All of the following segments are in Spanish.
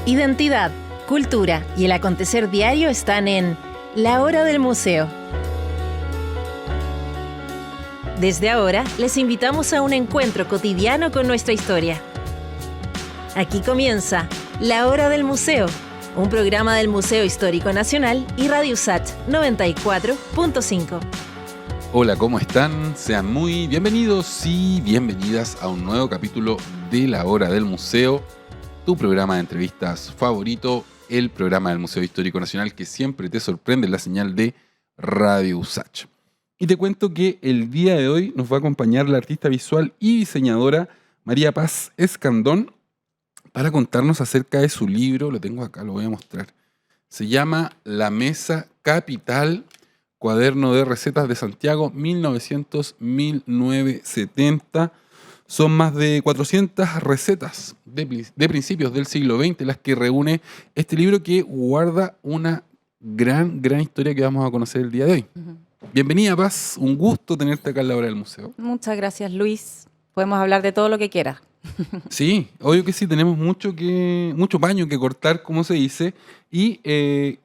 Identidad, cultura y el acontecer diario están en La Hora del Museo. Desde ahora, les invitamos a un encuentro cotidiano con nuestra historia. Aquí comienza La Hora del Museo, un programa del Museo Histórico Nacional y Radio USACH 94.5. Hola, ¿cómo están? Sean muy bienvenidos y bienvenidas a un nuevo capítulo de La Hora del Museo, tu programa de entrevistas favorito, el programa del Museo Histórico Nacional que siempre te sorprende en la señal de Radio USACH. Y te cuento que el día de hoy nos va a acompañar la artista visual y diseñadora María Paz Escandón para contarnos acerca de su libro. Lo tengo acá, lo voy a mostrar. Se llama La Mesa Capital, Cuaderno de Recetas de Santiago, 1900-1970. Son más de 400 recetas de principios del siglo XX las que reúne este libro que guarda una gran historia que vamos a conocer el día de hoy. Bienvenida, Paz. Un gusto tenerte acá en la Hora del Museo. Muchas gracias, Luis. Podemos hablar de todo lo que quieras. Sí, obvio que sí, tenemos mucho paño que cortar, como se dice. Y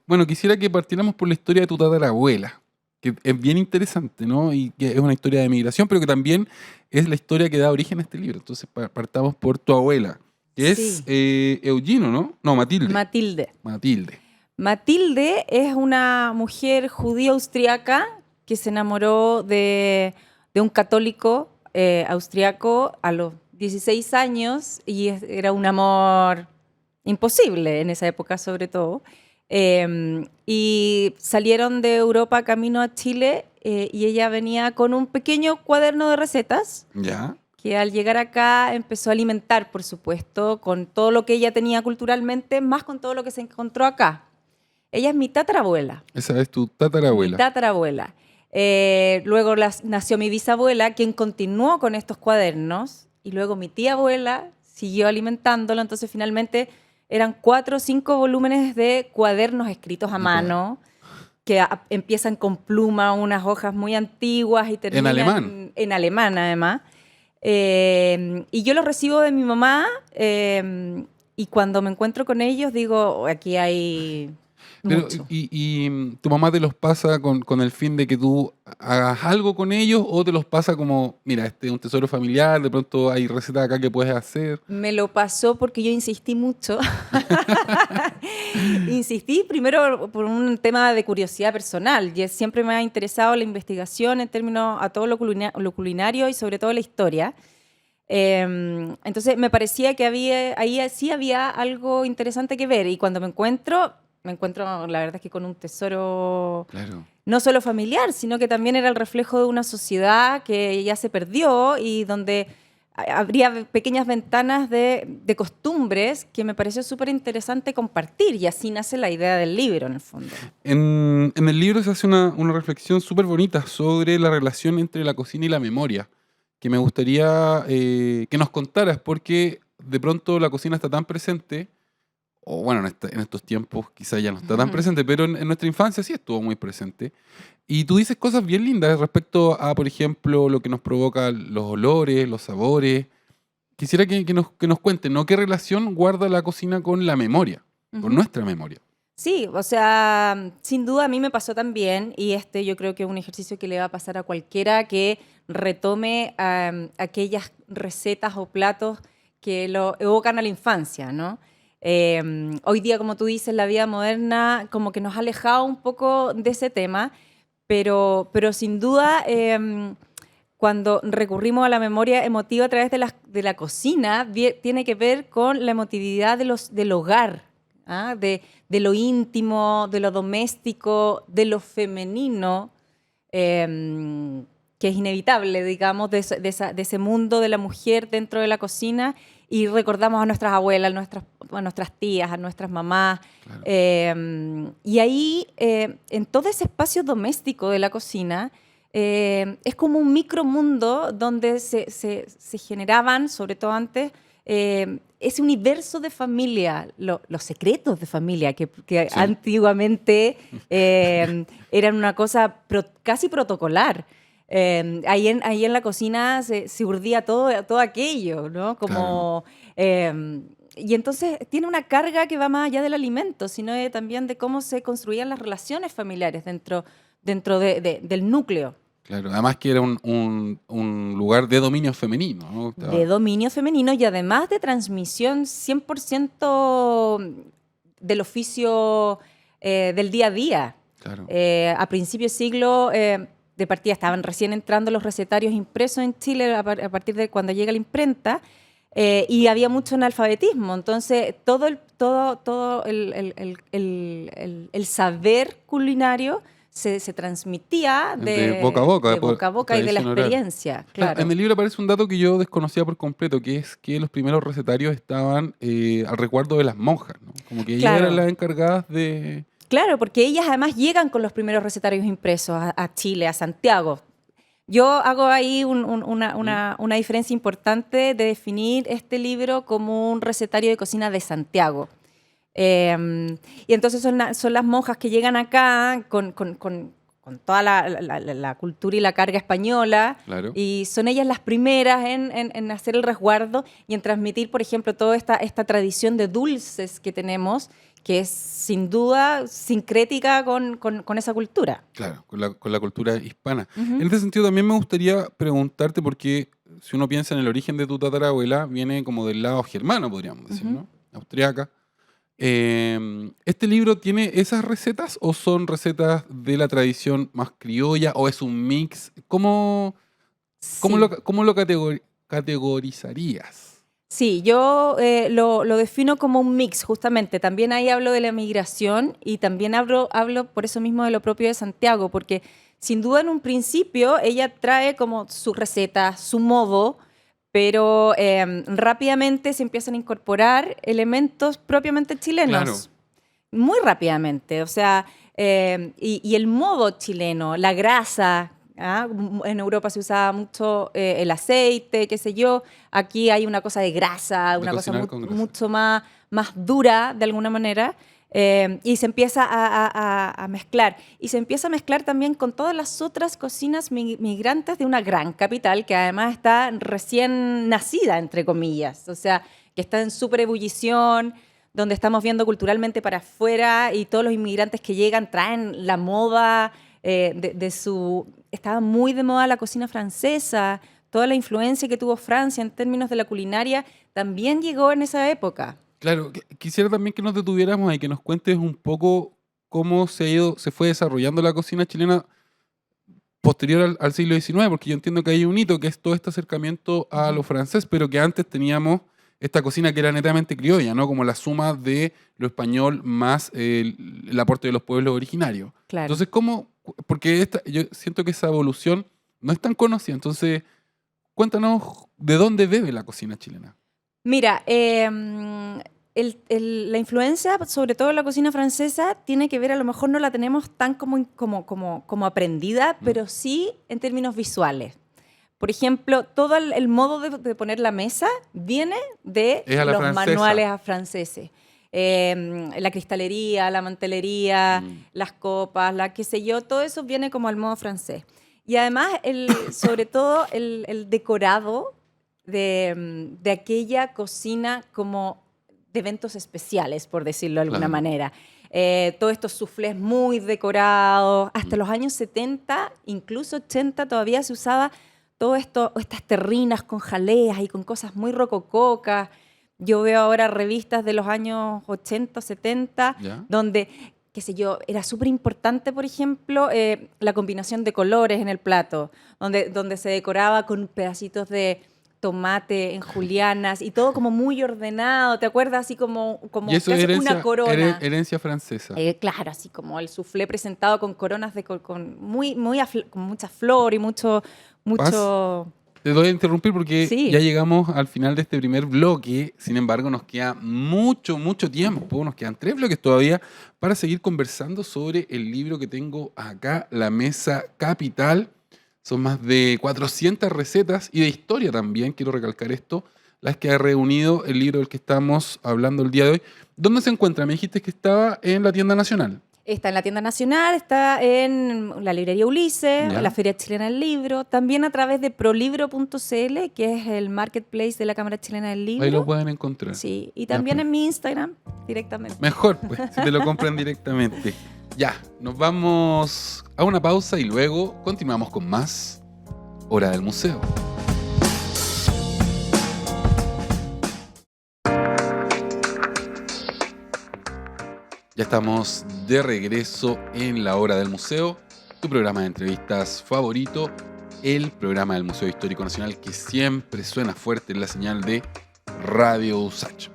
bueno, quisiera que partiéramos por la historia de tu tatarabuela, que es bien interesante, ¿no? Y que es una historia de migración, pero que también es la historia que da origen a este libro. Entonces partamos por tu abuela, que es Eugino, ¿no? No, Matilde. Matilde es una mujer judía austriaca que se enamoró de un católico austriaco a los 16 años y era un amor imposible en esa época sobre todo. Y salieron de Europa camino a Chile y ella venía con un pequeño cuaderno de recetas. Ya. Que al llegar acá empezó a alimentar, por supuesto, con todo lo que ella tenía culturalmente, más con todo lo que se encontró acá. Ella es mi tatarabuela. Esa es tu tatarabuela. Mi tatarabuela. Luego nació mi bisabuela, quien continuó con estos cuadernos, y luego mi tía abuela siguió alimentándolo. Entonces, finalmente, eran 4 o 5 volúmenes de cuadernos escritos a mano, que empiezan con pluma, unas hojas muy antiguas y terminan en alemán, además. Y yo los recibo de mi mamá, y cuando me encuentro con ellos digo, aquí hay mucho. ¿Y tu mamá te los pasa con el fin de que tú hagas algo con ellos o te los pasa como, mira, este es un tesoro familiar, de pronto hay recetas acá que puedes hacer? Me lo pasó porque yo insistí mucho. Insistí primero por un tema de curiosidad personal. Y siempre me ha interesado la investigación en términos a todo lo culinario y sobre todo la historia. Entonces me parecía que ahí sí había algo interesante que ver. Y cuando me encuentro la verdad es que con un tesoro, claro, no solo familiar, sino que también era el reflejo de una sociedad que ya se perdió y donde habría pequeñas ventanas de costumbres que me pareció súper interesante compartir, y así nace la idea del libro, en el fondo. En el libro se hace una reflexión súper bonita sobre la relación entre la cocina y la memoria, que me gustaría que nos contaras, porque de pronto la cocina está tan presente, o bueno, en estos tiempos quizás ya no está tan presente, pero en nuestra infancia sí estuvo muy presente. Y tú dices cosas bien lindas respecto a, por ejemplo, lo que nos provoca los olores, los sabores. Quisiera que nos cuenten, ¿no? ¿Qué relación guarda la cocina con la memoria, con nuestra memoria? Sí, o sea, sin duda a mí me pasó también, y yo creo que es un ejercicio que le va a pasar a cualquiera que retome aquellas recetas o platos que lo evocan a la infancia, ¿no? Hoy día, como tú dices, la vida moderna como que nos ha alejado un poco de ese tema, pero sin duda cuando recurrimos a la memoria emotiva a través de la cocina, tiene que ver con la emotividad del hogar, ¿ah? De lo íntimo, de lo doméstico, de lo femenino, que es inevitable, digamos, de ese mundo de la mujer dentro de la cocina. Y recordamos a nuestras abuelas, a nuestras tías, a nuestras mamás. Claro. Y ahí, en todo ese espacio doméstico de la cocina, es como un micromundo donde se generaban, sobre todo antes, ese universo de familia, los secretos de familia, que sí, antiguamente eran una cosa casi protocolar. Ahí en la cocina se urdía todo aquello, ¿no? Como, claro. y entonces tiene una carga que va más allá del alimento, sino también de cómo se construían las relaciones familiares dentro del núcleo. Claro, además que era un lugar de dominio femenino, ¿no? De dominio femenino y además de transmisión 100% del oficio del día a día. Claro. A principios de siglo, de partida, estaban recién entrando los recetarios impresos en Chile a partir de cuando llega la imprenta, y había mucho analfabetismo. Entonces, todo el saber culinario se transmitía de boca a boca, de boca a boca y de la experiencia. Claro. En el libro aparece un dato que yo desconocía por completo, que es que los primeros recetarios estaban al resguardo de las monjas, ¿no? Como que ellas eran las encargadas de... Claro, porque ellas además llegan con los primeros recetarios impresos a Chile, a Santiago. Yo hago ahí una diferencia importante de definir este libro como un recetario de cocina de Santiago. Y entonces son las monjas que llegan acá con toda la cultura y la carga española, claro. Y son ellas las primeras en hacer el resguardo y en transmitir, por ejemplo, toda esta tradición de dulces que tenemos, que es sin duda sincrética con esa cultura. Claro, con la cultura hispana. En este sentido también me gustaría preguntarte, porque si uno piensa en el origen de tu tatarabuela, viene como del lado germano, podríamos decir, ¿no? Austriaca. ¿Este libro tiene esas recetas o son recetas de la tradición más criolla o es un mix? ¿Cómo lo categorizarías? Sí, yo lo defino como un mix, justamente. También ahí hablo de la migración y también hablo por eso mismo de lo propio de Santiago, porque sin duda en un principio ella trae como su receta, su modo, pero rápidamente se empiezan a incorporar elementos propiamente chilenos. Claro. Muy rápidamente, o sea, y el modo chileno, la grasa. ¿Ah? En Europa se usaba mucho el aceite, qué sé yo. Aquí hay una cosa de grasa, una cosa mucho más dura de alguna manera. Y se empieza a mezclar. Y se empieza a mezclar también con todas las otras cocinas migrantes de una gran capital que además está recién nacida, entre comillas. O sea, que está en súper ebullición, donde estamos viendo culturalmente para afuera y todos los inmigrantes que llegan traen la moda de su... Estaba muy de moda la cocina francesa, toda la influencia que tuvo Francia en términos de la culinaria también llegó en esa época. Claro, quisiera también que nos detuviéramos y que nos cuentes un poco cómo se fue desarrollando la cocina chilena posterior al siglo XIX, porque yo entiendo que hay un hito que es todo este acercamiento a lo francés, pero que antes teníamos esta cocina que era netamente criolla, ¿no? Como la suma de lo español más el aporte de los pueblos originarios. Claro. Entonces, porque yo siento que esa evolución no es tan conocida, entonces cuéntanos de dónde bebe la cocina chilena. Mira, la influencia, sobre todo en la cocina francesa, tiene que ver, a lo mejor no la tenemos tan como aprendida, pero sí en términos visuales. Por ejemplo, todo el modo de poner la mesa viene de los manuales franceses. La cristalería, la mantelería, las copas, qué sé yo, todo eso viene como al modo francés. Y además, sobre todo, el decorado de aquella cocina como de eventos especiales, por decirlo de alguna manera. Todos estos soufflés muy decorados. Hasta los años 70, incluso 80, todavía se usaba todo esto, estas terrinas con jaleas y con cosas muy rocococas. Yo veo ahora revistas de los años 80, 70, donde, qué sé yo, era súper importante, por ejemplo, la combinación de colores en el plato, donde se decoraba con pedacitos de tomate en julianas y todo como muy ordenado, ¿te acuerdas? Así como y eso casi herencia, una corona. Herencia francesa. Claro, así como el soufflé presentado con coronas con mucha flor y mucho... Te doy a interrumpir porque sí, ya llegamos al final de este primer bloque. Sin embargo, nos queda mucho tiempo. Nos quedan 3 bloques todavía para seguir conversando sobre el libro que tengo acá, La Mesa Capital. Son más de 400 recetas y de historia también, quiero recalcar esto, las que ha reunido el libro del que estamos hablando el día de hoy. ¿Dónde se encuentra? Me dijiste que estaba en la tienda nacional. Está en la tienda nacional, está en la librería Ulises, Ya. la Feria Chilena del Libro, también a través de prolibro.cl, que es el marketplace de la Cámara Chilena del Libro. Ahí lo pueden encontrar. Sí, y Ya, también pues. en mi Instagram directamente. Mejor, pues, si te lo compran directamente. Ya, nos vamos a una pausa y luego continuamos con más Hora del Museo. Ya estamos de regreso en la Hora del Museo, tu programa de entrevistas favorito, el programa del Museo Histórico Nacional que siempre suena fuerte en la señal de Radio USACH.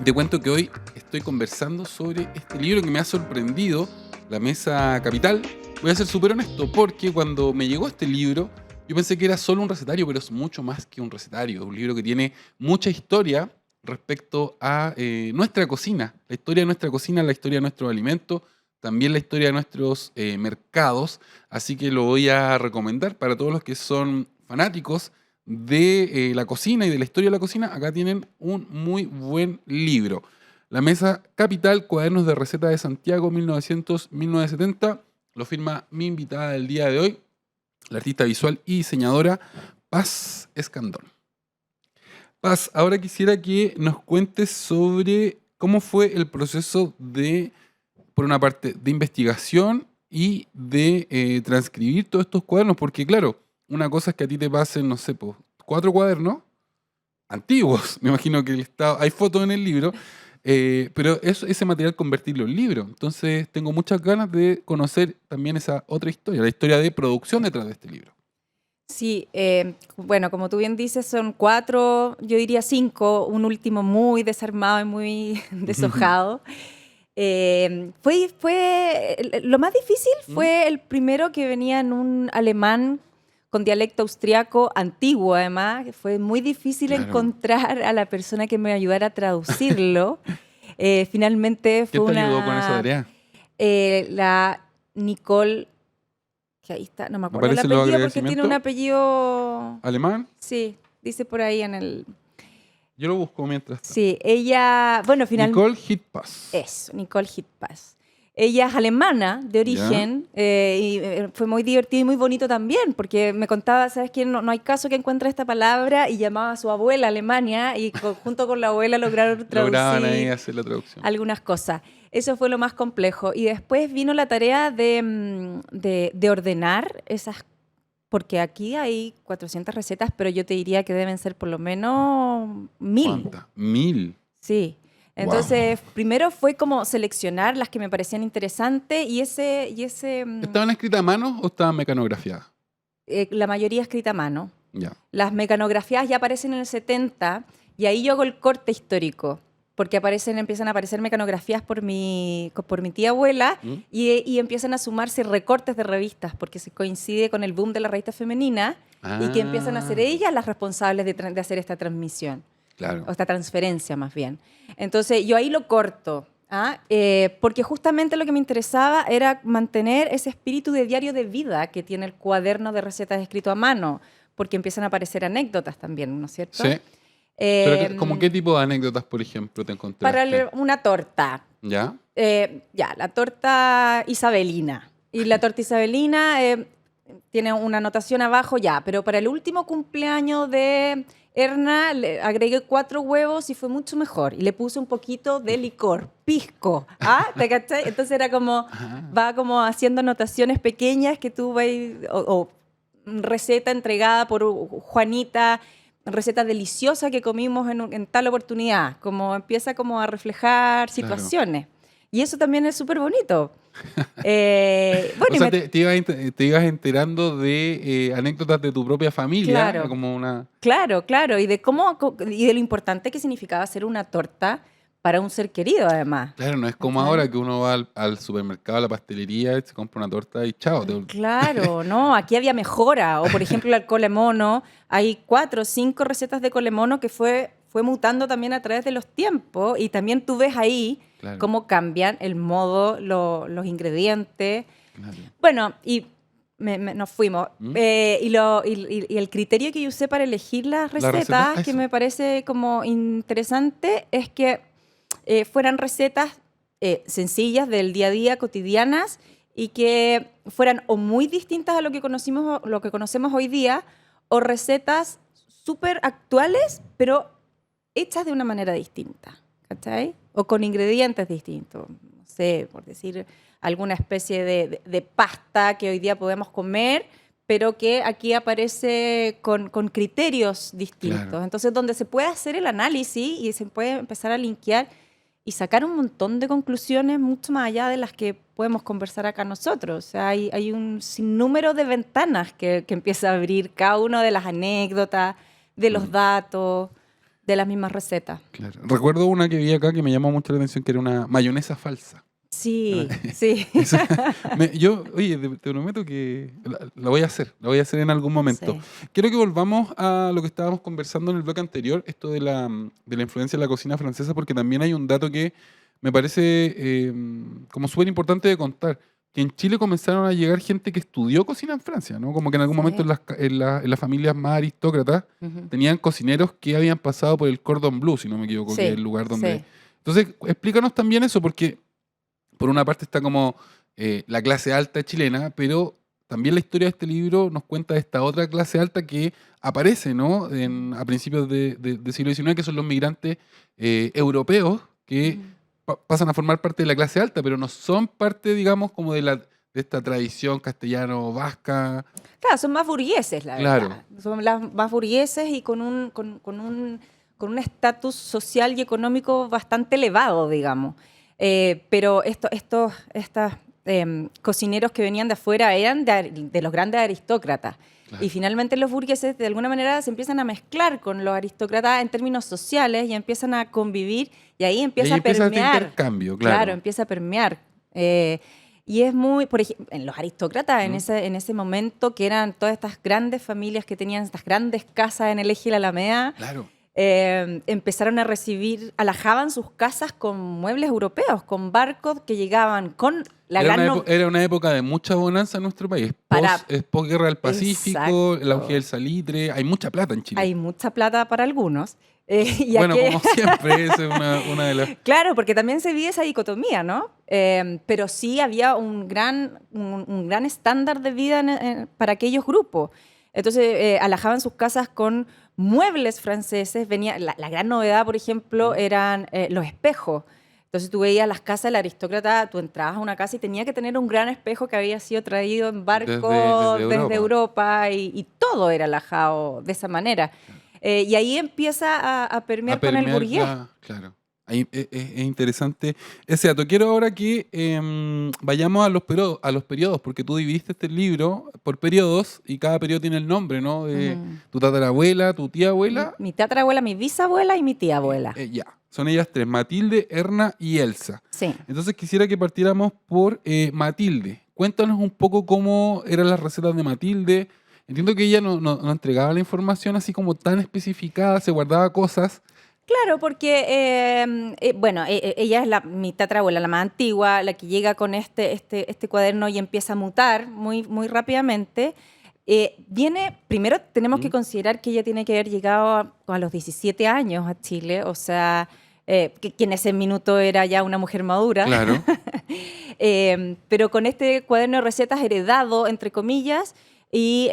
Te cuento que hoy estoy conversando sobre este libro que me ha sorprendido, La Mesa Capital. Voy a ser súper honesto porque cuando me llegó este libro yo pensé que era solo un recetario, pero es mucho más que un recetario. Es un libro que tiene mucha historia respecto a nuestra cocina, la historia de nuestra cocina, la historia de nuestros alimentos, también la historia de nuestros mercados, así que lo voy a recomendar para todos los que son fanáticos de la cocina y de la historia de la cocina. Acá tienen un muy buen libro. La Mesa Capital, Cuadernos de Receta de Santiago, 1900-1970, lo firma mi invitada del día de hoy, la artista visual y diseñadora Paz Escandón. Paz, ahora quisiera que nos cuentes sobre cómo fue el proceso de, por una parte, de investigación y de transcribir todos estos cuadernos, porque claro, una cosa es que a ti te pasen, no sé, pues, 4 cuadernos antiguos, me imagino que hay fotos en el libro, pero ese material convertirlo en libro. Entonces tengo muchas ganas de conocer también esa otra historia, la historia de producción detrás de este libro. Sí, bueno, como tú bien dices, son 4, yo diría 5, un último muy desarmado y muy deshojado. Lo más difícil fue el primero, que venía en un alemán con dialecto austriaco antiguo, además. Fue muy difícil encontrar a la persona que me ayudara a traducirlo. Finalmente fue ¿Quién te ayudó con esa tarea? La Nicole, que ahí está, no me acuerdo el ¿Aparecen los apellido porque tiene agradecimientos? un apellido... ¿Alemán? Sí, dice por ahí en el... Yo lo busco mientras tanto. Sí, ella, bueno, finalmente... Nicole Hitpass. Eso, Nicole Hitpass. Ella es alemana de origen y fue muy divertido y muy bonito también, porque me contaba, ¿sabes qué? No hay caso que encuentre esta palabra, y llamaba a su abuela a Alemania y junto con la abuela lograban ahí hacer la traducción. algunas cosas. Eso fue lo más complejo. Y después vino la tarea de ordenar esas, porque aquí hay 400 recetas, pero yo te diría que deben ser por lo menos 1000. ¿Cuántas? 1000. Sí. Entonces, primero fue como seleccionar las que me parecían interesantes y ese ¿Estaban escritas a mano o estaban mecanografiadas? la mayoría escrita a mano. Ya. Las mecanografías ya aparecen en el 70 y ahí yo hago el corte histórico, porque empiezan a aparecer mecanografías por mi tía abuela y empiezan a sumarse recortes de revistas, porque se coincide con el boom de la revista femenina y que empiezan a ser ellas las responsables de hacer esta transmisión. Claro. O esta transferencia más bien. Entonces yo ahí lo corto, porque justamente lo que me interesaba era mantener ese espíritu de diario de vida que tiene el cuaderno de recetas escrito a mano, porque empiezan a aparecer anécdotas también, ¿no es cierto? Sí. Pero ¿cómo qué tipo de anécdotas, por ejemplo, te encontraste? Para una torta. ¿Ya? La torta isabelina. Y la torta isabelina tiene una anotación abajo, pero para el último cumpleaños de Erna le agregué 4 huevos y fue mucho mejor. Y le puse un poquito de licor, pisco. ¿Te cachai? Entonces era como, va como haciendo anotaciones pequeñas que tú vas, o receta entregada por Juanita, receta deliciosa que comimos en tal oportunidad. Como empieza como a reflejar situaciones. Claro. Y eso también es súper bonito. O sea, te ibas enterando de anécdotas de tu propia familia. Claro, como una... claro. Y de lo importante que significaba hacer una torta para un ser querido, además. Claro, no es como ahora que uno va al supermercado, a la pastelería, se compra una torta y chao. Claro, no, aquí había mejora. O, por ejemplo, el cole mono. Hay 4 o 5 recetas de cole mono que fue mutando también a través de los tiempos. Y también tú ves ahí cómo cambian el modo, los ingredientes. Claro. Bueno, y nos fuimos. Y el criterio que yo usé para elegir las recetas, que me parece como interesante, es que fueran recetas sencillas del día a día, cotidianas, y que fueran o muy distintas a lo que conocemos hoy día, o recetas súper actuales, pero hechas de una manera distinta, ¿cachai? O con ingredientes distintos. No sé, por decir alguna especie de pasta que hoy día podemos comer, pero que aquí aparece con criterios distintos. Claro. Entonces, donde se puede hacer el análisis y se puede empezar a linkear y sacar un montón de conclusiones mucho más allá de las que podemos conversar acá nosotros. O sea, hay un sinnúmero de ventanas que empieza a abrir cada una de las anécdotas, de los datos, de las mismas recetas. Claro. Recuerdo una que vi acá que me llamó mucho la atención, que era una mayonesa falsa. Sí, sí. Oye, te prometo que la voy a hacer en algún momento. Sí. Quiero que volvamos a lo que estábamos conversando en el bloque anterior, esto de la influencia de la cocina francesa, porque también hay un dato que me parece como súper importante de contar, que en Chile comenzaron a llegar gente que estudió cocina en Francia, ¿no? Como que en algún momento en las familias más aristócratas tenían cocineros que habían pasado por el Cordon Bleu, si no me equivoco, que es el lugar donde... Sí. Entonces, explícanos también eso, porque por una parte está como la clase alta chilena, pero también la historia de este libro nos cuenta de esta otra clase alta que aparece, ¿no? A principios del siglo XIX, que son los migrantes europeos que pasan a formar parte de la clase alta, pero no son parte, digamos, como de esta tradición castellano-vasca. Claro, son más burgueses, la Claro. verdad. Son más burgueses y con un estatus social y económico bastante elevado, digamos. Pero estos cocineros que venían de afuera eran de los grandes aristócratas. Claro. Y finalmente los burgueses de alguna manera se empiezan a mezclar con los aristócratas en términos sociales y empiezan a convivir y ahí empieza a permear. Este intercambio, claro. Claro, empieza a permear. Y es muy, por ejemplo, en los aristócratas en ese momento, que eran todas estas grandes familias que tenían estas grandes casas en el eje de la Alameda, Claro. Empezaron a alojaban sus casas con muebles europeos, con barcos que llegaban con la Era una época de mucha bonanza en nuestro país. Posguerra del Pacífico, Exacto. el auge del salitre. Hay mucha plata en Chile. Hay mucha plata para algunos. Bueno, como siempre, esa es una de las... Claro, porque también se vive esa dicotomía, ¿no? Pero sí había un gran estándar de vida para aquellos grupos. Entonces, alojaban sus casas con muebles franceses. La gran novedad, por ejemplo, eran los espejos. Entonces, tú veías las casas del aristócrata, tú entrabas a una casa y tenía que tener un gran espejo que había sido traído en barco desde Europa y todo era alojado de esa manera. Y ahí empieza a permear con el burgués. Claro. Ahí, es interesante ese dato. Quiero ahora que vayamos a los periodos, porque tú dividiste este libro por periodos y cada periodo tiene el nombre, ¿no? De tu tatarabuela, tu tía abuela. Mi tatarabuela, mi bisabuela y mi tía abuela. Ya, son ellas tres, Matilde, Erna y Elsa. Sí. Entonces quisiera que partiéramos por Matilde. Cuéntanos un poco cómo eran las recetas de Matilde. Entiendo que ella no entregaba la información así como tan especificada, se guardaba cosas. Claro, porque, ella es mi tatarabuela, la más antigua, la que llega con este cuaderno y empieza a mutar muy, muy rápidamente. Primero tenemos que considerar que ella tiene que haber llegado a los 17 años a Chile, o sea, que en ese minuto era ya una mujer madura. Claro. Pero con este cuaderno de recetas heredado, entre comillas, y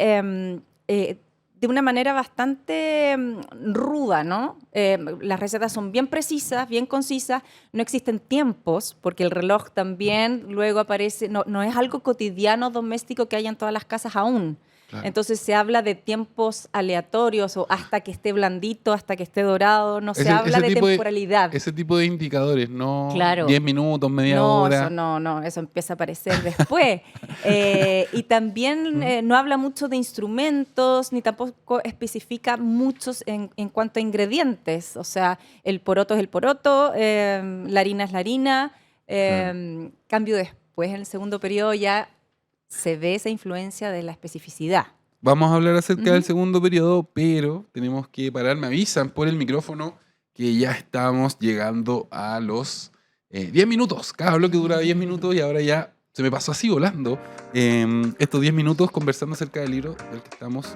de una manera bastante ruda, ¿no? Las recetas son bien precisas, bien concisas, no existen tiempos, porque el reloj también luego aparece, no es algo cotidiano, doméstico que haya en todas las casas aún. Claro. Entonces se habla de tiempos aleatorios o hasta que esté blandito, hasta que esté dorado, no se habla de temporalidad. Ese tipo de indicadores, no claro. 10 minutos, media hora. Eso empieza a aparecer después. Y también no habla mucho de instrumentos, ni tampoco especifica muchos en cuanto a ingredientes. O sea, el poroto es el poroto, la harina es la harina. Cambio después, en el segundo periodo ya se ve esa influencia de la especificidad. Vamos a hablar acerca del segundo periodo, pero tenemos que parar. Me avisan por el micrófono que ya estamos llegando a los 10 minutos. Cada bloque dura 10 minutos y ahora ya se me pasó así volando. Estos 10 minutos conversando acerca del libro del que estamos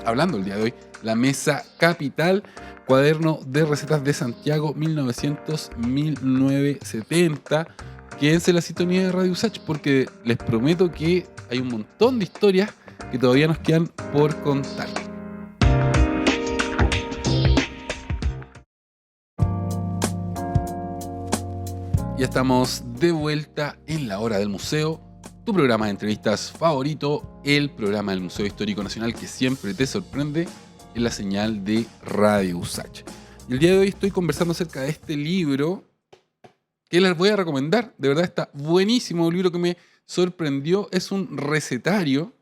hablando el día de hoy, La Mesa Capital, cuaderno de recetas de Santiago 1900-1970. Quédense en la sintonía de Radio Usach porque les prometo que hay un montón de historias que todavía nos quedan por contar. Ya estamos de vuelta en la hora del museo, tu programa de entrevistas favorito, el programa del Museo Histórico Nacional que siempre te sorprende en la señal de Radio Usach. Y el día de hoy estoy conversando acerca de este libro que les voy a recomendar. De verdad está buenísimo, un libro que me sorprendió. Es un recetario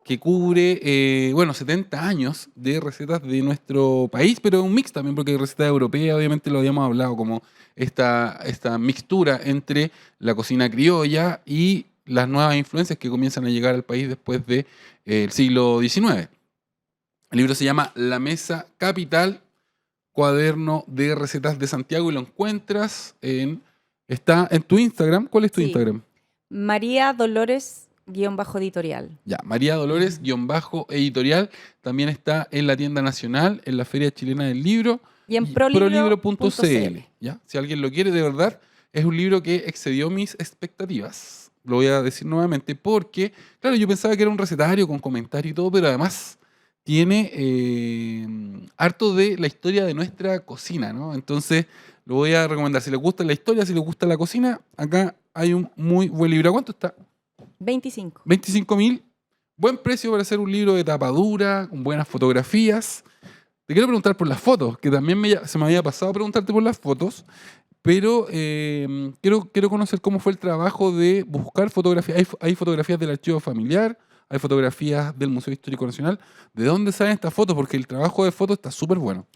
que cubre 70 años de recetas de nuestro país, pero un mix también, porque recetas europeas, obviamente lo habíamos hablado, como esta mixtura entre la cocina criolla y las nuevas influencias que comienzan a llegar al país después del siglo XIX. El libro se llama La Mesa Capital, cuaderno de recetas de Santiago, y lo encuentras está en tu Instagram. ¿Cuál es tu Instagram? María Dolores-editorial. Ya, María Dolores-editorial. También está en la tienda nacional, en la Feria Chilena del Libro. Y en prolibro.cl. ¿Ya? Si alguien lo quiere, de verdad, es un libro que excedió mis expectativas. Lo voy a decir nuevamente porque, claro, yo pensaba que era un recetario con comentario y todo, pero además tiene harto de la historia de nuestra cocina, ¿no? Entonces, lo voy a recomendar. Si les gusta la historia, si les gusta la cocina, acá hay un muy buen libro. ¿A cuánto está? 25. 25.000. Buen precio para hacer un libro de tapa dura, con buenas fotografías. Te quiero preguntar por las fotos, que también se me había pasado a preguntarte por las fotos, pero quiero conocer cómo fue el trabajo de buscar fotografías. Hay fotografías del archivo familiar, hay fotografías del Museo Histórico Nacional. ¿De dónde salen estas fotos? Porque el trabajo de fotos está súper bueno.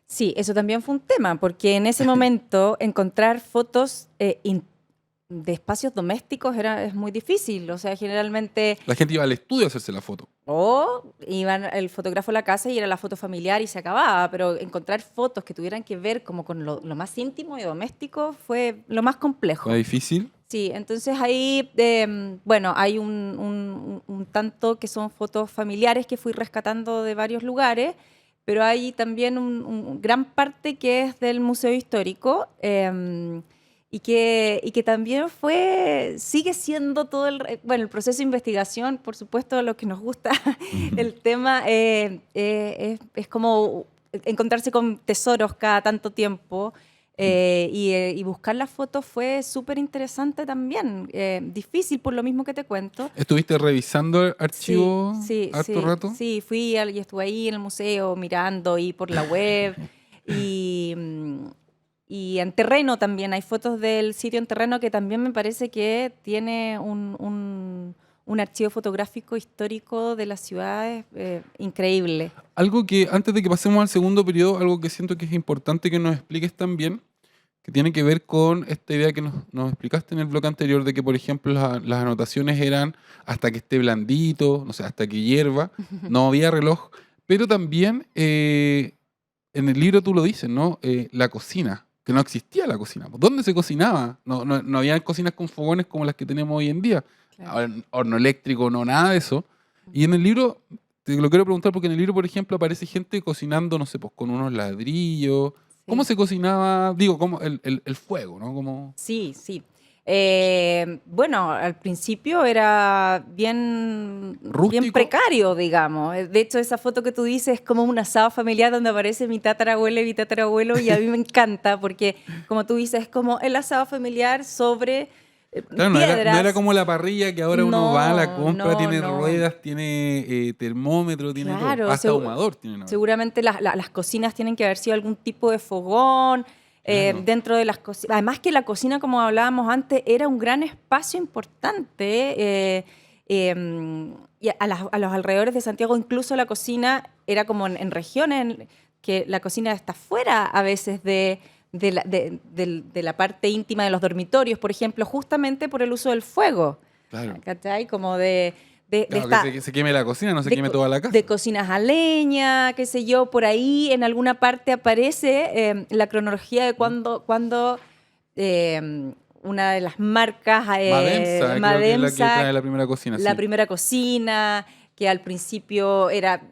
Sí, eso también fue un tema, porque en ese momento encontrar fotos de espacios domésticos es muy difícil. O sea, generalmente... La gente iba al estudio a hacerse la foto. O iban el fotógrafo a la casa y era la foto familiar y se acababa, pero encontrar fotos que tuvieran que ver como con lo más íntimo y doméstico fue lo más complejo. ¿Fue difícil? Sí, entonces ahí, hay un tanto que son fotos familiares que fui rescatando de varios lugares, pero hay también un gran parte que es del Museo Histórico, y que también sigue siendo todo el proceso de investigación, por supuesto, lo que nos gusta el tema es como encontrarse con tesoros cada tanto tiempo, y buscar las fotos fue súper interesante también, difícil por lo mismo que te cuento. ¿Estuviste revisando el archivo harto rato? Sí, fui y estuve ahí en el museo mirando y por la web y en terreno también, hay fotos del sitio en terreno que también me parece que tiene un archivo fotográfico histórico de las ciudades increíble. Algo que, antes de que pasemos al segundo periodo, algo que siento que es importante que nos expliques también, que tiene que ver con esta idea que nos explicaste en el bloque anterior de que, por ejemplo, las anotaciones eran hasta que esté blandito, no sé, hasta que hierva, no había reloj, pero también en el libro tú lo dices, ¿no? La cocina, que no existía la cocina. ¿Dónde se cocinaba? No había cocinas con fogones como las que tenemos hoy en día. Claro. Horno eléctrico, no, nada de eso. Y en el libro, te lo quiero preguntar porque en el libro, por ejemplo, aparece gente cocinando, no sé, pues con unos ladrillos. Sí. ¿Cómo se cocinaba? Digo, ¿cómo el fuego, ¿no? ¿Cómo? Sí. Al principio era bien precario, digamos. De hecho, esa foto que tú dices es como un asado familiar donde aparece mi tatarabuela y mi tatarabuelo, y a mí me encanta porque, como tú dices, es como el asado familiar sobre claro, piedras. No era como la parrilla que ahora uno va a la compra, tiene ruedas, tiene termómetro, tiene todo. Hasta ahumador tiene ahora. Seguramente las cocinas tienen que haber sido algún tipo de fogón. Claro. Dentro de las cocinas. Además que la cocina, como hablábamos antes, era un gran espacio importante. Y a los alrededores de Santiago, incluso la cocina era como en regiones que la cocina está fuera a veces de la parte íntima de los dormitorios, por ejemplo, justamente por el uso del fuego. Claro. ¿Cachai? Como que se queme la cocina, no se queme toda la casa. De cocinas a leña, qué sé yo, por ahí en alguna parte aparece la cronología de cuando una de las marcas, Madensa, creo que es la que trae la primera cocina. La primera cocina, que al principio era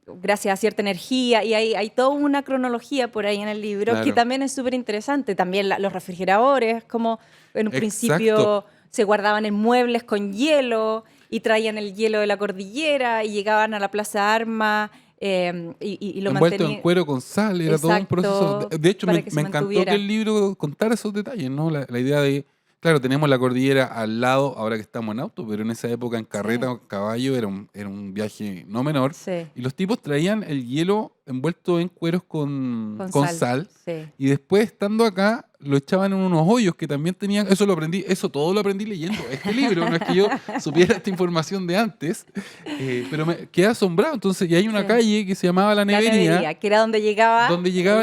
gracias a cierta energía, y hay toda una cronología por ahí en el libro, Claro. que también es súper interesante. También los refrigeradores, como en un Exacto. principio se guardaban en muebles con hielo y traían el hielo de la cordillera y llegaban a la Plaza Armas y lo Envuelto en mantenían. cuero con sal, era todo un Exacto, proceso. De hecho, para me, que se me encantó mantuviera. que el libro contara esos detalles, ¿no? La idea de, claro, tenemos la cordillera al lado, ahora que estamos en auto, pero en esa época en carreta Sí. o caballo era un viaje no menor. Sí, Y los tipos traían el hielo envuelto en cueros con sal. Sí. Y después, estando acá, lo echaban en unos hoyos que también tenían. Eso lo aprendí, eso todo lo aprendí leyendo este libro. No es que yo supiera esta información de antes, pero me quedé asombrado. Entonces, y hay una Sí. calle que se llamaba La La Nevería, nevería, que era donde llegaba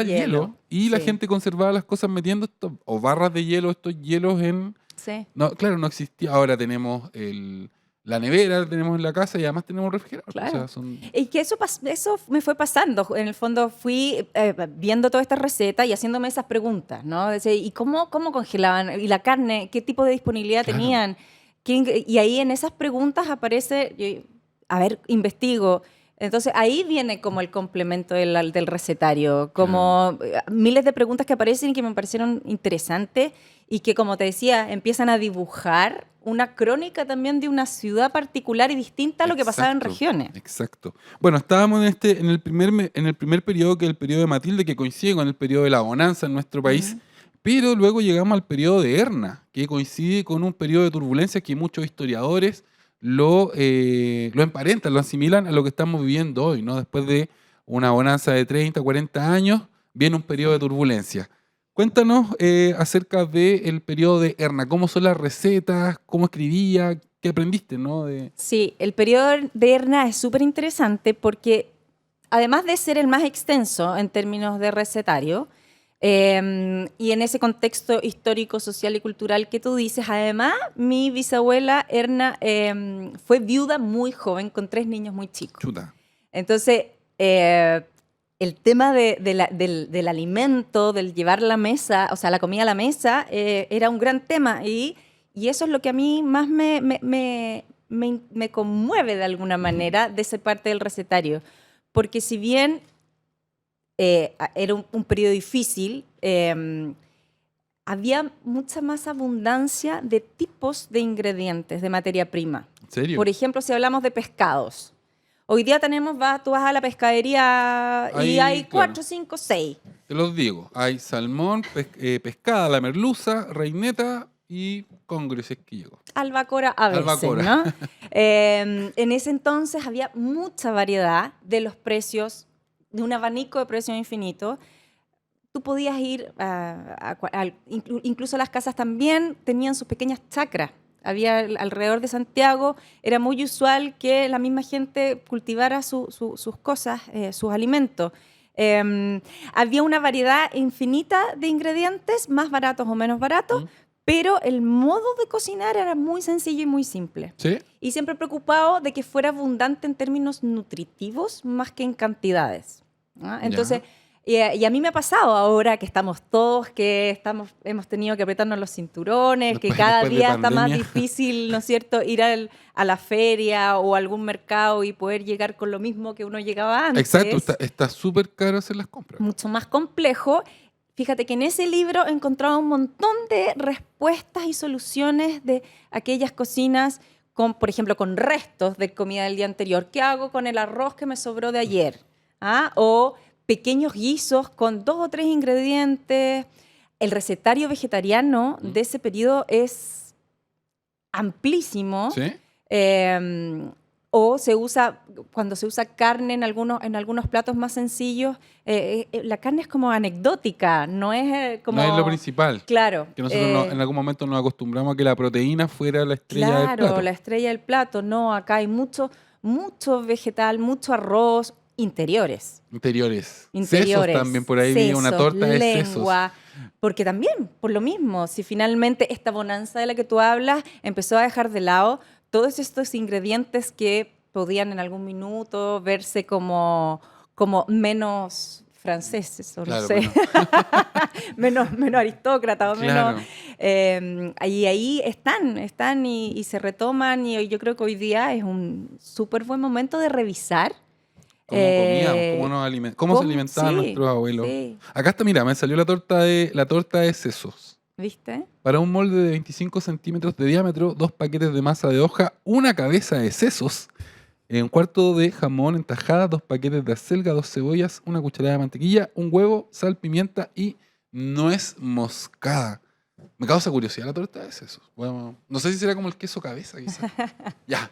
el hielo. Y la Sí. gente conservaba las cosas metiendo o barras de hielo, estos hielos en. Sí. No, claro, no existía. Ahora tenemos la nevera, tenemos en la casa y además tenemos refrigerador. Claro. O sea, son. Y que eso me fue pasando. En el fondo fui viendo toda esta receta y haciéndome esas preguntas, ¿no? ¿Y cómo congelaban? ¿Y la carne? ¿Qué tipo de disponibilidad Claro. tenían? Y ahí en esas preguntas aparece, a ver, investigo. Entonces ahí viene como el complemento del recetario, como miles de preguntas que aparecen y que me parecieron interesantes y que, como te decía, empiezan a dibujar una crónica también de una ciudad particular y distinta a lo que pasaba en Exacto, regiones. Exacto. Bueno, estábamos en el primer periodo, que es el periodo de Matilde, que coincide con el periodo de la bonanza en nuestro país, pero luego llegamos al periodo de Erna, que coincide con un periodo de turbulencia que muchos historiadores lo emparentan, lo asimilan a lo que estamos viviendo hoy, ¿no? Después de una bonanza de 30, 40 años, viene un periodo de turbulencia. Cuéntanos acerca del periodo de Erna, cómo son las recetas, cómo escribía, qué aprendiste, ¿no? Sí, el periodo de Erna es súper interesante porque, además de ser el más extenso en términos de recetario, y en ese contexto histórico, social y cultural que tú dices, además, mi bisabuela Erna fue viuda muy joven, con 3 niños muy chicos. Chuta. Entonces, el tema del alimento, del llevar la mesa, o sea, la comida a la mesa, era un gran tema. Y eso es lo que a mí más me conmueve de alguna manera de esa parte del recetario. Porque si bien era un periodo difícil, había mucha más abundancia de tipos de ingredientes, de materia prima. ¿En serio? Por ejemplo, si hablamos de pescados. Hoy día tú vas a la pescadería y hay 4, 5, 6. Te los digo, hay salmón, pescada, la merluza, reineta y congrio, si es que llegó. Albacora a veces, Albacora. ¿no? En ese entonces había mucha variedad de los precios, de un abanico de precios infinito. Tú podías ir incluso las casas también tenían sus pequeñas chacras. Había alrededor de Santiago, era muy usual que la misma gente cultivara sus cosas, sus alimentos. Había una variedad infinita de ingredientes, más baratos o menos baratos, pero el modo de cocinar era muy sencillo y muy simple. ¿Sí? Y siempre preocupado de que fuera abundante en términos nutritivos más que en cantidades. ¿Ah? Entonces, y a mí me ha pasado ahora que estamos todos, hemos tenido que apretarnos los cinturones, que cada después de día está más pandemia. difícil, ¿no es cierto?, ir a la feria o a algún mercado y poder llegar con lo mismo que uno llegaba antes. Exacto, está súper caro hacer las compras. Mucho más complejo. Fíjate que en ese libro he encontrado un montón de respuestas y soluciones de aquellas cocinas, por ejemplo, con restos de comida del día anterior. ¿Qué hago con el arroz que me sobró de ayer? ¿Ah? O pequeños guisos con 2 o 3 ingredientes. El recetario vegetariano de ese periodo es amplísimo. ¿Sí? O cuando se usa carne en algunos platos más sencillos, la carne es como anecdótica, no es como... No es lo principal. Claro. Que nosotros en algún momento nos acostumbramos a que la proteína fuera la estrella del plato. Claro, la estrella del plato. No, acá hay mucho vegetal, mucho arroz, interiores. Interiores. Sesos también, por ahí vi una torta de lengua. sesos. Porque también, por lo mismo, si finalmente esta bonanza de la que tú hablas empezó a dejar de lado todos estos ingredientes que podían en algún minuto verse como menos franceses, o no Claro, sé, menos aristócratas, o Claro. menos... ahí están y se retoman, y yo creo que hoy día es un súper buen momento de revisar ¿Cómo comíamos? ¿Cómo se alimentaban nuestros abuelos? Sí. Acá está, mira, me salió la torta de sesos. ¿Viste? Para un molde de 25 centímetros de diámetro, 2 paquetes de masa de hoja, una cabeza de sesos, un cuarto de jamón en tajadas, 2 paquetes de acelga, 2 cebollas, una cucharada de mantequilla, un huevo, sal, pimienta y nuez moscada. Me causa curiosidad la torta de sesos. Bueno, no sé si será como el queso cabeza, quizás. Ya,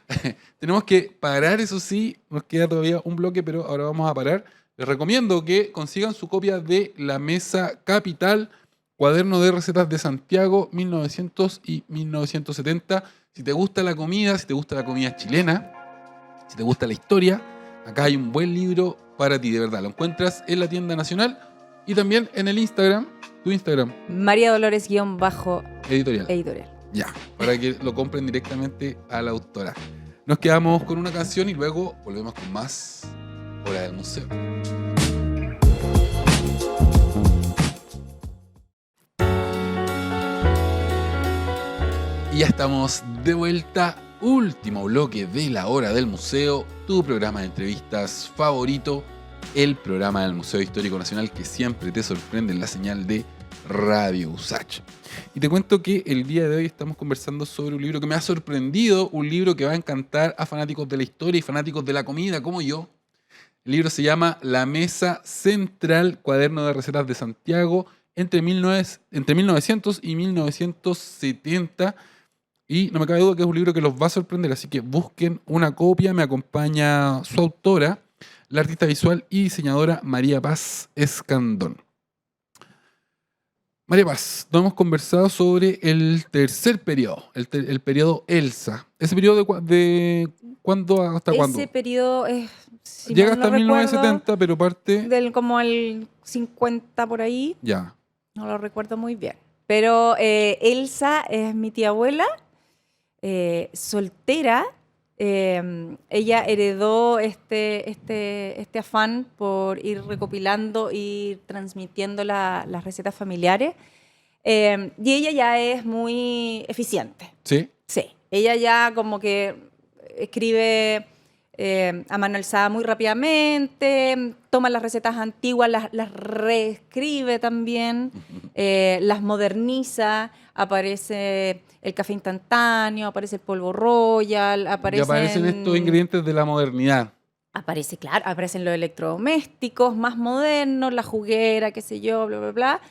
tenemos que parar, eso sí, nos queda todavía un bloque, pero ahora vamos a parar. Les recomiendo que consigan su copia de La Mesa Capital, Cuaderno de Recetas de Santiago, 1900 y 1970. Si te gusta la comida, si te gusta la comida chilena, si te gusta la historia, acá hay un buen libro para ti, de verdad. Lo encuentras en la tienda nacional y también en el Instagram, tu Instagram. María Dolores-editorial. Ya, para que lo compren directamente a la autora. Nos quedamos con una canción y luego volvemos con más Hora del Museo. Y ya estamos de vuelta. Último bloque de la Hora del Museo, tu programa de entrevistas favorito, el programa del Museo Histórico Nacional que siempre te sorprende en la señal de Radio USACH. Y te cuento que el día de hoy estamos conversando sobre un libro que me ha sorprendido, un libro que va a encantar a fanáticos de la historia y fanáticos de la comida como yo. El libro se llama La Mesa Central, Cuaderno de Recetas de Santiago, entre 1900 y 1970. Y no me cabe duda que es un libro que los va a sorprender, así que busquen una copia. Me acompaña su autora, la artista visual y diseñadora María Paz Escandón. María Paz, nos hemos conversado sobre el tercer periodo, el periodo Elsa. ¿Ese periodo de cuándo hasta cuándo? Ese periodo es... Si llega no hasta 1970, pero parte... como el 50 por ahí. Ya. No lo recuerdo muy bien. Pero Elsa es mi tía abuela, soltera. Ella heredó este afán por ir recopilando y transmitiendo las recetas familiares. Y ella ya es muy eficiente. ¿Sí? Sí. Ella ya como que escribe a mano alzada muy rápidamente, toma las recetas antiguas, las reescribe también, las moderniza. Aparece el café instantáneo, aparece el polvo royal, Y aparecen estos ingredientes de la modernidad. Aparece, claro, aparecen los electrodomésticos más modernos, la juguera, qué sé yo, bla, bla, bla.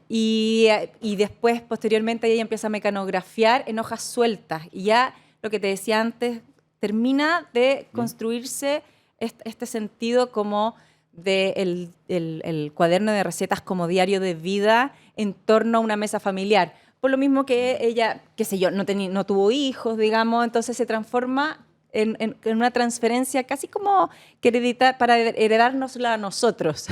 Y después, posteriormente, ella empieza a mecanografiar en hojas sueltas. Y ya, lo que te decía antes, termina de construirse este sentido como del el cuaderno de recetas como diario de vida en torno a una mesa familiar. Por lo mismo que ella, qué sé yo, no tuvo hijos, digamos, entonces se transforma en una transferencia casi como que para heredárnosla a nosotros.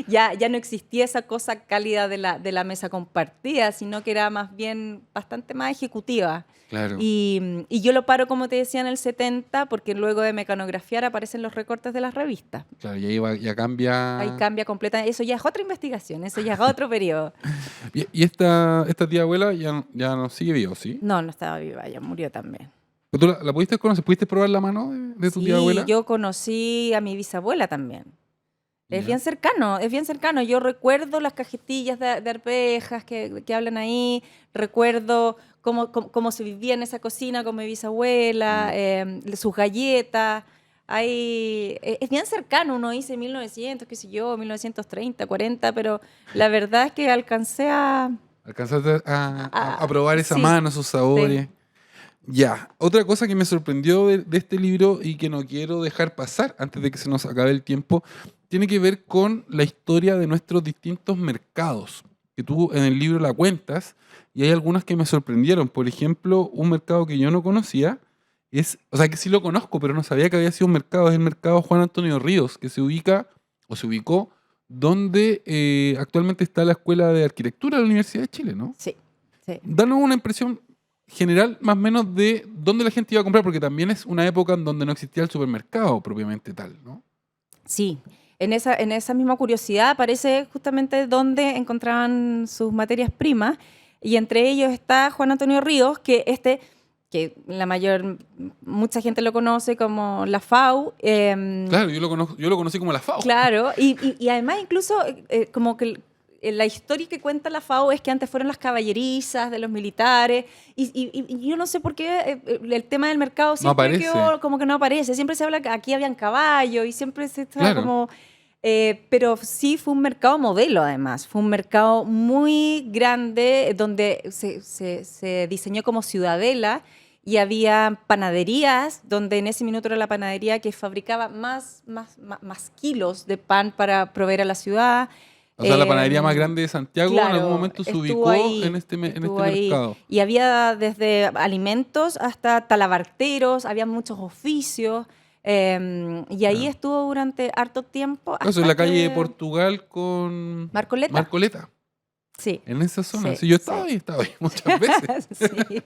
ya no existía esa cosa cálida de la mesa compartida, sino que era más bien bastante más ejecutiva. Claro. Y yo lo paro, como te decía, en el 70, porque luego de mecanografiar aparecen los recortes de las revistas. Claro, y ahí ya cambia... Ahí cambia completamente. Eso ya es otra investigación, eso ya es otro periodo. ¿Y esta tía abuela ya no sigue viva, sí? No estaba viva, ella murió también. ¿Tú la pudiste conocer? ¿Pudiste probar la mano de tu tía abuela? Sí, yo conocí a mi bisabuela también. Ya. Es bien cercano. Yo recuerdo las cajetillas de arvejas que hablan ahí, recuerdo cómo se vivía en esa cocina con mi bisabuela, sus galletas. Es bien cercano, uno dice 1900, qué sé yo, 1930, 40, pero la verdad es que alcancé a... ¿Alcanzaste a probar esa sí, mano, esos sabores? sí. Ya, otra cosa que me sorprendió de este libro y que no quiero dejar pasar antes de que se nos acabe el tiempo, tiene que ver con la historia de nuestros distintos mercados, que tú en el libro la cuentas, y hay algunas que me sorprendieron. Por ejemplo, un mercado que yo no conocía, que sí lo conozco, pero no sabía que había sido un mercado, es el mercado Juan Antonio Ríos, que se ubicó donde actualmente está la Escuela de Arquitectura de la Universidad de Chile, ¿no? Sí. Danos una impresión general más o menos de dónde la gente iba a comprar, porque también es una época en donde no existía el supermercado propiamente tal, ¿no? Sí, en esa misma curiosidad aparece justamente dónde encontraban sus materias primas, y entre ellos está Juan Antonio Ríos, que que mucha gente lo conoce como la FAU. Claro, yo lo conocí como la FAO. Claro, y además incluso como que la historia que cuenta la FAO es que antes fueron las caballerizas de los militares y yo no sé por qué el tema del mercado siempre quedó como que no aparece. Siempre se habla que aquí habían caballos y siempre se estaba como... pero sí fue un mercado modelo, además. Fue un mercado muy grande donde se diseñó como ciudadela y había panaderías, donde en ese minuto era la panadería que fabricaba más kilos de pan para proveer a la ciudad. O sea, la panadería más grande de Santiago claro, en algún momento se ubicó en este mercado. Y había desde alimentos hasta talabarteros, había muchos oficios. Y ahí estuvo durante harto tiempo. Eso es la calle de Portugal con Marcoleta. Sí. En esa zona. Sí, sí, yo he estado ahí muchas veces. Sí.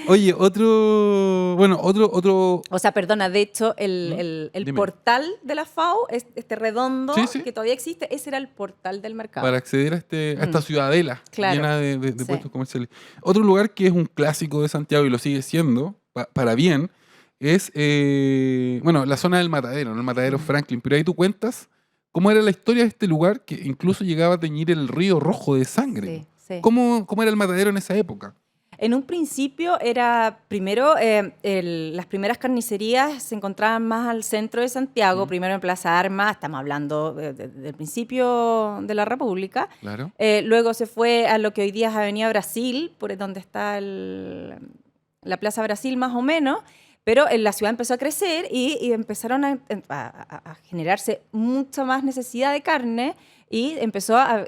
Oye, otro... O sea, perdona, de hecho, el portal de la FAO, este redondo que todavía existe, ese era el portal del mercado. Para acceder a esta ciudadela llena de puestos comerciales. Otro lugar que es un clásico de Santiago y lo sigue siendo, para bien, es la zona del Matadero, ¿no? El Matadero Franklin. Pero ahí tú cuentas cómo era la historia de este lugar que incluso llegaba a teñir el río rojo de sangre. Sí. ¿Cómo era el Matadero en esa época? En un principio era, primero, las primeras carnicerías se encontraban más al centro de Santiago, primero en Plaza Armas, estamos hablando del principio de la República. Claro. Luego se fue a lo que hoy día es Avenida Brasil, por donde está la Plaza Brasil más o menos, pero la ciudad empezó a crecer y empezaron a generarse mucha más necesidad de carne y empezó a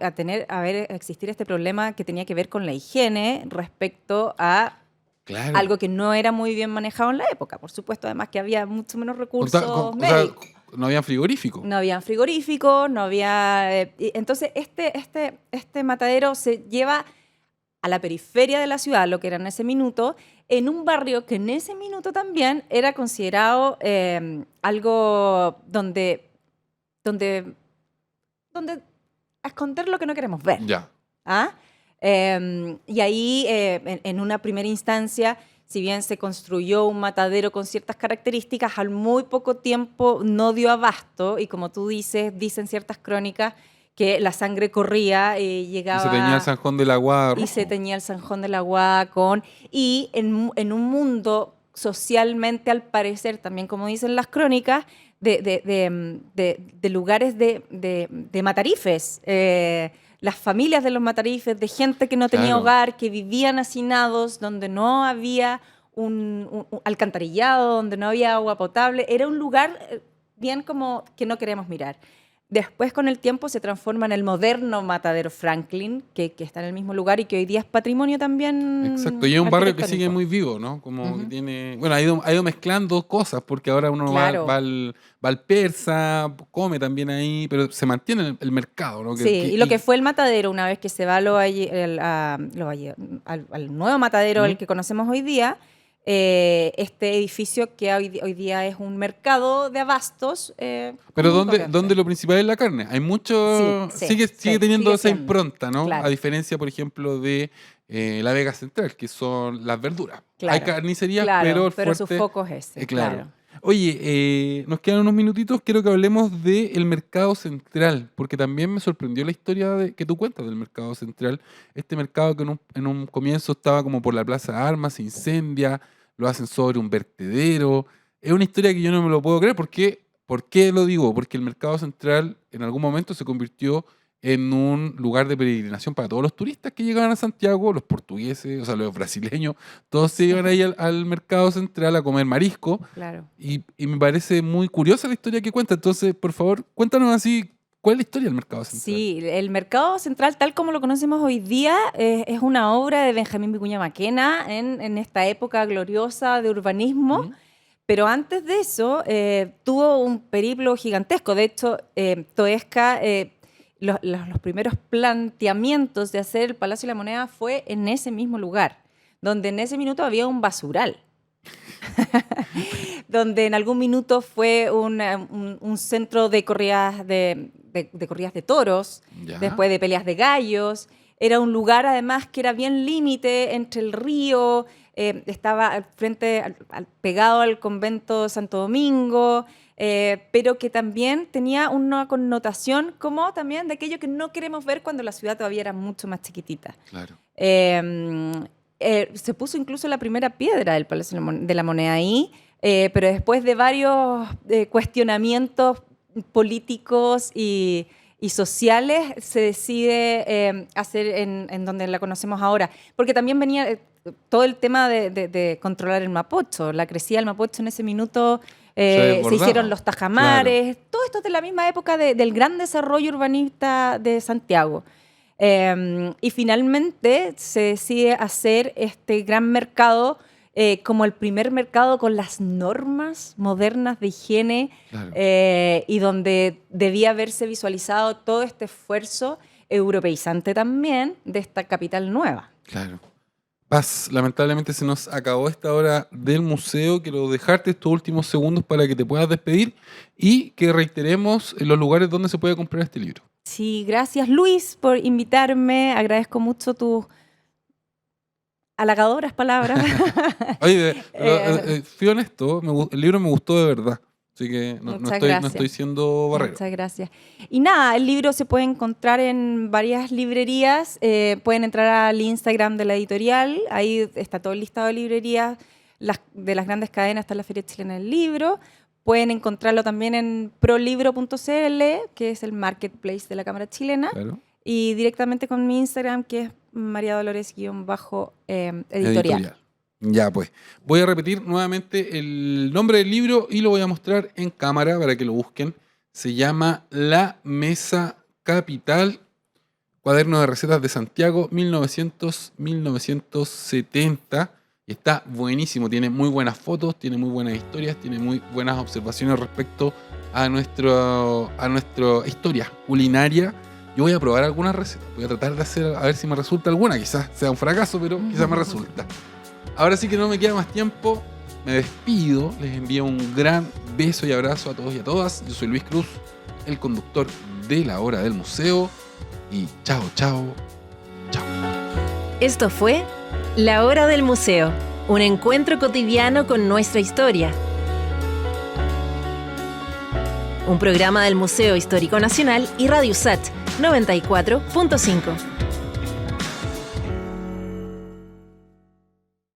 existir este problema que tenía que ver con la higiene respecto a algo que no era muy bien manejado en la época. Por supuesto, además que había mucho menos recursos médicos. No había frigorífico. No había frigorífico, no había... entonces, este matadero se lleva a la periferia de la ciudad, lo que era en ese minuto, en un barrio que en ese minuto también era considerado algo donde a esconder lo que no queremos ver. Ya. Y ahí, en una primera instancia, si bien se construyó un matadero con ciertas características, al muy poco tiempo no dio abasto y como tú dicen ciertas crónicas, que la sangre corría y llegaba... Y se teñía el Sanjón del Aguada rojo. Y se teñía el Sanjón del Aguada y en un mundo socialmente, al parecer, también como dicen las crónicas, de lugares de matarifes. Las familias de los matarifes, de gente que no tenía hogar, que vivían hacinados, donde no había un alcantarillado, donde no había agua potable. Era un lugar bien como que no queremos mirar. Después, con el tiempo, se transforma en el moderno Matadero Franklin, que está en el mismo lugar y que hoy día es patrimonio también. Exacto, y es un barrio que sigue muy vivo, ¿no? Como que tiene... Bueno, ha ido mezclando cosas, porque ahora uno va al Persa, come también ahí, pero se mantiene el mercado, ¿no? Y lo que fue el Matadero, una vez que se va al nuevo Matadero, el que conocemos hoy día, este edificio que hoy día es un mercado de abastos. Pero donde lo principal es la carne. Hay mucho... sigue teniendo esa impronta, ¿no? Claro. A diferencia, por ejemplo, de la Vega Central, que son las verduras. Claro. Hay carnicerías, pero su foco es ese. Claro. Oye, nos quedan unos minutitos. Quiero que hablemos del Mercado Central, porque también me sorprendió la historia que tú cuentas del Mercado Central. Este mercado que en un comienzo estaba como por la Plaza Armas, se incendia, lo hacen sobre un vertedero. Es una historia que yo no me lo puedo creer. ¿Por qué lo digo? Porque el Mercado Central en algún momento se convirtió en un lugar de peregrinación para todos los turistas que llegaban a Santiago, los portugueses, o sea, los brasileños, todos se iban ahí al Mercado Central a comer marisco. Claro. Y me parece muy curiosa la historia que cuenta. Entonces, por favor, cuéntanos así, ¿cuál es la historia del Mercado Central? Sí, el Mercado Central, tal como lo conocemos hoy día, es una obra de Benjamín Vicuña Maquena en esta época gloriosa de urbanismo. Pero antes de eso, tuvo un periplo gigantesco. De hecho, Toesca... Los primeros planteamientos de hacer el Palacio de la Moneda fue en ese mismo lugar, donde en ese minuto había un basural, donde en algún minuto fue un centro de corridas de toros, después de peleas de gallos. Era un lugar además que era bien límite entre el río, estaba pegado al convento Santo Domingo, pero que también tenía una connotación como también de aquello que no queremos ver cuando la ciudad todavía era mucho más chiquitita. Claro. Se puso incluso la primera piedra del Palacio de la Moneda ahí, pero después de varios cuestionamientos políticos y sociales se decide hacer en donde la conocemos ahora. Porque también venía todo el tema de controlar el Mapocho. La crecida del Mapocho en ese minuto, se hicieron los tajamares. Claro. Todo esto es de la misma época del gran desarrollo urbanista de Santiago. Y finalmente se decide hacer este gran mercado como el primer mercado con las normas modernas de higiene, claro. Y donde debía haberse visualizado todo este esfuerzo europeizante también de esta capital nueva. Claro. Paz, lamentablemente se nos acabó esta hora del museo. Quiero dejarte estos últimos segundos para que te puedas despedir y que reiteremos los lugares donde se puede comprar este libro. Sí, gracias Luis por invitarme. Agradezco mucho tus halagadoras palabras. Oye, fui honesto, el libro me gustó de verdad, así que no estoy siendo barrero. Muchas gracias. Y nada, el libro se puede encontrar en varias librerías, pueden entrar al Instagram de la editorial, ahí está todo el listado de librerías, de las grandes cadenas está la Feria Chilena del Libro. Pueden encontrarlo también en prolibro.cl, que es el marketplace de la Cámara Chilena. Claro. Y directamente con mi Instagram, que es María Dolores_editorial. Ya, pues. Voy a repetir nuevamente el nombre del libro y lo voy a mostrar en cámara para que lo busquen. Se llama La Mesa Capital, Cuaderno de Recetas de Santiago, 1900-1970. Y está buenísimo, tiene muy buenas fotos, tiene muy buenas historias, tiene muy buenas observaciones respecto a nuestra historia culinaria. Yo voy a probar algunas recetas, voy a tratar de hacer, a ver si me resulta alguna, quizás sea un fracaso, pero quizás me resulta. Ahora sí que no me queda más tiempo, me despido, les envío un gran beso y abrazo a todos y a todas. Yo soy Luis Cruz, el conductor de La Hora del Museo, y chao. Esto fue La Hora del Museo, un encuentro cotidiano con nuestra historia. Un programa del Museo Histórico Nacional y Radio USACH 94.5.